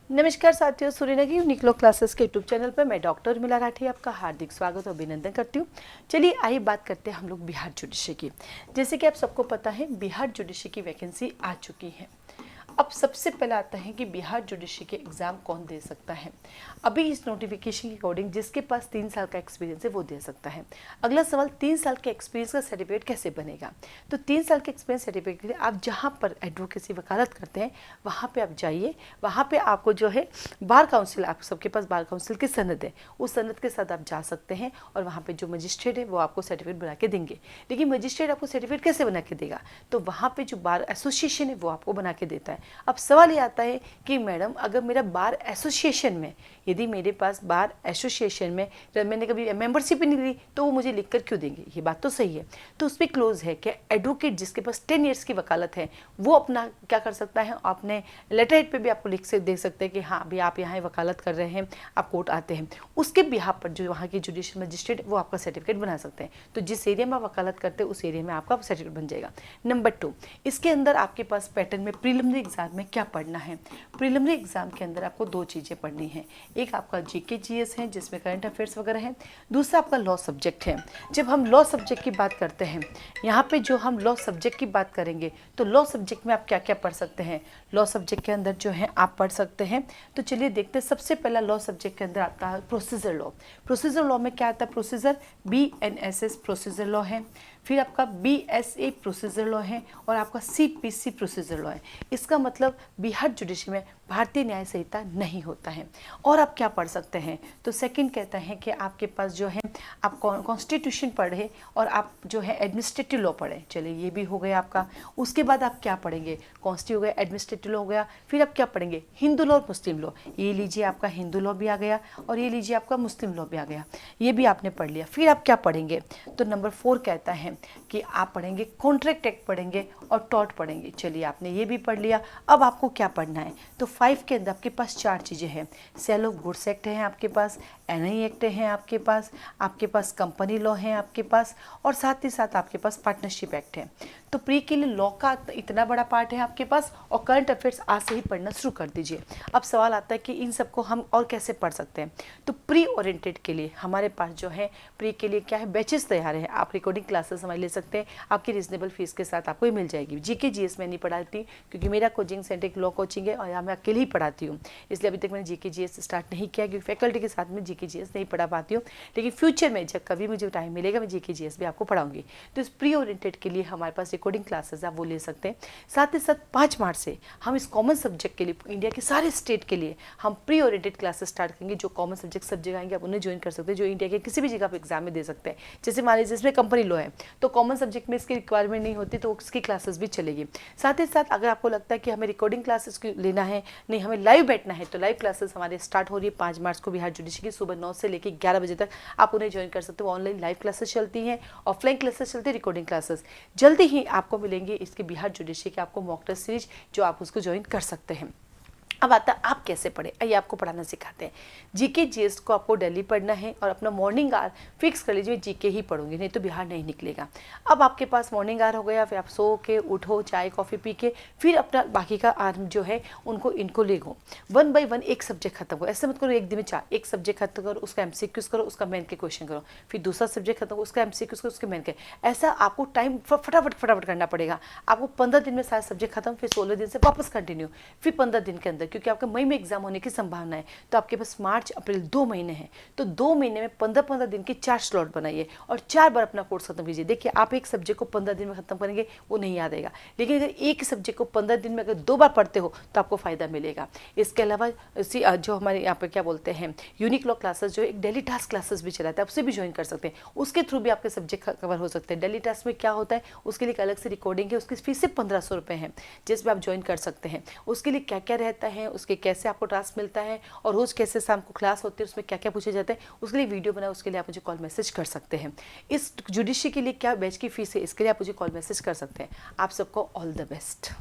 नमस्कार साथियों, सुरीना की यूनिक लॉ क्लासेस के यूट्यूब चैनल पर मैं डॉक्टर उर्मिला राठी आपका हार्दिक स्वागत और अभिनंदन करती हूँ। चलिए आइए बात करते हैं हम लोग बिहार जुडिशरी की। जैसे कि आप सबको पता है, बिहार जुडिशरी की वैकेंसी आ चुकी है। अब सबसे पहले आता है कि बिहार जुडिशरी के एग्ज़ाम कौन दे सकता है। अभी इस नोटिफिकेशन के अकॉर्डिंग जिसके पास 3 साल का एक्सपीरियंस है वो दे सकता है। अगला सवाल, 3 साल के एक्सपीरियंस का सर्टिफिकेट कैसे बनेगा। तो 3 साल के एक्सपीरियंस सर्टिफिकेट के लिए आप जहाँ पर एडवोकेसी वकालत करते हैं वहाँ पे आप जाइए। वहाँ पे आपको जो है बार काउंसिल, आप सबके पास बार काउंसिल की सनद है, उस सनद के साथ आप जा सकते हैं और वहाँ पे जो मजिस्ट्रेट है वो आपको सर्टिफिकेट बना के देंगे। लेकिन मजिस्ट्रेट आपको सर्टिफिकेट कैसे बना के देगा, तो वहाँ पे जो बार एसोसिएशन है वो आपको बना के देता है। अब सवाल ये आता है कि मैडम अगर मेरा बार एसोसिएशन में, यदि मेरे पास बार एसोसिएशन में मैंने कभी मेंबरशिप ही नहीं ली तो वो मुझे लिख कर क्यों देंगे। ये बात तो सही है। तो उस पर क्लोज है कि एडवोकेट जिसके पास 10 ईयर्स की वकालत है वो अपना क्या कर सकता है, अपने लेटर हेड पे भी आपको लिख से दे सकते हैं कि हाँ अभी आप यहाँ वकालत कर रहे हैं, आप कोर्ट आते हैं। उसके बिहाफ पर जो वहाँ की जुडिशियल मजिस्ट्रेट वो आपका सर्टिफिकेट बना सकते हैं। तो जिस एरिया में आप वकालत करते हैं उस एरिया में आपका सर्टिफिकेट बन जाएगा। नंबर 2, इसके अंदर आपके पास पैटर्न में प्रीलिमिनरी एग्जाम में क्या पढ़ना है। प्रीलिमिनरी एग्जाम के अंदर आपको 2 चीज़ें पढ़नी है। एक आपका जीके जीएस है जिसमें करंट अफेयर्स वगैरह है, दूसरा आपका लॉ सब्जेक्ट है। जब हम लॉ सब्जेक्ट की बात करते हैं, यहाँ पे जो हम लॉ सब्जेक्ट की बात करेंगे तो लॉ सब्जेक्ट में आप क्या क्या पढ़ सकते हैं। लॉ सब्जेक्ट के अंदर जो है आप पढ़ सकते हैं, तो चलिए देखते हैं। सबसे पहला लॉ सब्जेक्ट के अंदर आता है प्रोसीजर लॉ। प्रोसीजर लॉ में क्या आता है, प्रोसीजर BNSS प्रोसीजर लॉ है, फिर आपका BSA प्रोसीजर लॉ है और आपका CPC प्रोसीजर लॉ है। इसका मतलब बिहार जुडिशरी में भारतीय न्याय संहिता नहीं होता है। और आप क्या पढ़ सकते हैं, तो सेकंड कहता है कि आपके पास जो है आप कॉन्स्टिट्यूशन पढ़े और आप जो है एडमिनिस्ट्रेटिव लॉ पढ़े। चलिए ये भी हो गया आपका। उसके बाद आप क्या पढ़ेंगे, कॉन्स्टी हो गया, एडमिनिस्ट्रेटिव लॉ हो गया, फिर आप क्या पढ़ेंगे, हिंदू लॉ और मुस्लिम लॉ। ये लीजिए आपका हिंदू लॉ भी आ गया और ये लीजिए आपका मुस्लिम लॉ भी आ गया, ये भी आपने पढ़ लिया। फिर आप क्या पढ़ेंगे, तो नंबर 4 कहता है कि आप पढ़ेंगे कॉन्ट्रैक्ट एक्ट पढ़ेंगे और टॉर्ट पढ़ेंगे। चलिए आपने ये भी पढ़ लिया। अब आपको क्या पढ़ना है, तो 5 के अंदर आपके पास 4 चीज़ें हैं। सेल ऑफ गुड्स एक्ट है आपके पास, NI एक्ट है आपके पास कंपनी लॉ है आपके पास, और साथ ही साथ आपके पास पार्टनरशिप एक्ट है। तो प्री के लिए लॉ का इतना बड़ा पार्ट है आपके पास और करंट अफेयर्स आज से ही पढ़ना शुरू कर दीजिए। अब सवाल आता है कि इन सबको हम और कैसे पढ़ सकते हैं। तो प्री ओरिएंटेड के लिए हमारे पास जो है प्री के लिए क्या है, बैचेस तैयार है। आप रिकॉर्डिंग क्लासेस हमारे ले सकते हैं, आपकी रीजनेबल फीस के साथ आपको ही मिल जाएगी। जीके जीएस में नहीं पढ़ाती क्योंकि मेरा कोचिंग सेंटर एक लॉ कोचिंग है और यहाँ मैं अकेले ही पढ़ाती हूँ, इसलिए अभी तक मैंने जीके जीएस स्टार्ट नहीं किया क्योंकि फैकल्टी के साथ में जीके जीएस नहीं पढ़ा पाती हूँ। लेकिन फ्यूचर में जब कभी मुझे टाइम मिलेगा मैं जीके जीएस भी आपको पढ़ाऊंगी। तो इस प्री ओरिएंटेड के लिए हमारे पास रिकॉर्डिंग क्लासेस आप वो ले सकते हैं। साथ ही साथ 5 मार्च से हम इस कॉमन सब्जेक्ट के लिए इंडिया के सारे स्टेट के लिए हम प्री ओरिएंटेड क्लासेस स्टार्ट करेंगे। जो कॉमन सब्जेक्ट सब जगह आएंगे आप उन्हें ज्वाइन कर सकते हैं, जो इंडिया के किसी भी जगह पर एग्जाम में दे सकते हैं। जैसे मान लीजिए इसमें कंपनी लॉ है तो कॉमन सब्जेक्ट में इसकी रिक्वायरमेंट नहीं होती तो उसकी क्लासेस भी चलेगी। साथ ही साथ अगर आपको लगता है कि हमें रिकॉर्डिंग क्लासेस लेना है, नहीं हमें लाइव बैठना है, तो लाइव क्लासेस हमारे स्टार्ट हो रही है 5 मार्च को बिहार जुडिशरी की सुबह 9 से लेकर 11 बजे तक। आप उन्हें ज्वाइन कर सकते हो। ऑनलाइन लाइव क्लासेस चलती हैं, ऑफलाइन क्लासेस चलती है, रिकॉर्डिंग क्लासेस जल्दी ही आपको मिलेंगे इसके बिहार जुडिशरी के आपको मॉक टेस्ट सीरीज, जो आप उसको ज्वाइन कर सकते हैं। अब आता है आप कैसे पढ़े, आइए आपको पढ़ाना सिखाते हैं। जीके जीएस को आपको डेली पढ़ना है और अपना मॉर्निंग आवर फिक्स कर लीजिए, जीके ही पढ़ूंगी नहीं तो बिहार नहीं निकलेगा। अब आपके पास मॉर्निंग आवर हो गया, फिर आप सो के उठो, चाय कॉफ़ी पी के फिर अपना बाकी का आर्म जो है इनको ले गो 1 बाय 1 एक सब्जेक्ट खत्म करो। ऐसे मत करो एक दिन में 4, एक सब्जेक्ट खत्म करो, उसका MCQs करो, उसका मेन के क्वेश्चन करो, फिर दूसरा सब्जेक्ट खत्म करो, उसका MCQs करो, उसके मेन के। ऐसा आपको टाइम फटाफट करना पड़ेगा। आपको 15 दिन में सारे सब्जेक्ट खत्म, फिर 16 दिन से वापस कंटिन्यू, फिर 15 दिन के अंदर, क्योंकि आपका मई में एग्जाम होने की संभावना है। तो आपके पास मार्च अप्रैल 2 महीने हैं, तो 2 महीने में 15-15 दिन के 4 स्लॉट बनाइए और 4 बार अपना कोर्स खत्म कीजिए। देखिए आप एक सब्जेक्ट को 15 दिन में खत्म करेंगे वो नहीं याद आएगा, लेकिन अगर एक सब्जेक्ट को 15 दिन में अगर 2 बार पढ़ते हो तो आपको फायदा मिलेगा। इसके अलावा जो हमारे यहाँ पर क्या बोलते हैं यूनिक लॉ क्लासेस, जो एक डेली टास्क क्लासेस भी चलाता है, उससे भी ज्वाइन कर सकते हैं। उसके थ्रू भी आपके सब्जेक्ट कवर हो सकते हैं। डेली टास्क में क्या होता है, उसके लिए एक अलग से रिकॉर्डिंग है, उसकी फीस सिर्फ 1500 रुपये है, जिसमें आप ज्वाइन कर सकते हैं। उसके लिए क्या क्या रहता है, उसके कैसे आपको टास्क मिलता है और रोज कैसे शाम को क्लास होती है, उसमें क्या क्या पूछे जाते हैं, उसके लिए वीडियो बनाए, उसके लिए आप मुझे कॉल मैसेज कर सकते हैं। इस जुडिशरी के लिए क्या बैच की फीस है, इसके लिए आप मुझे कॉल मैसेज कर सकते हैं। आप सबको ऑल द बेस्ट।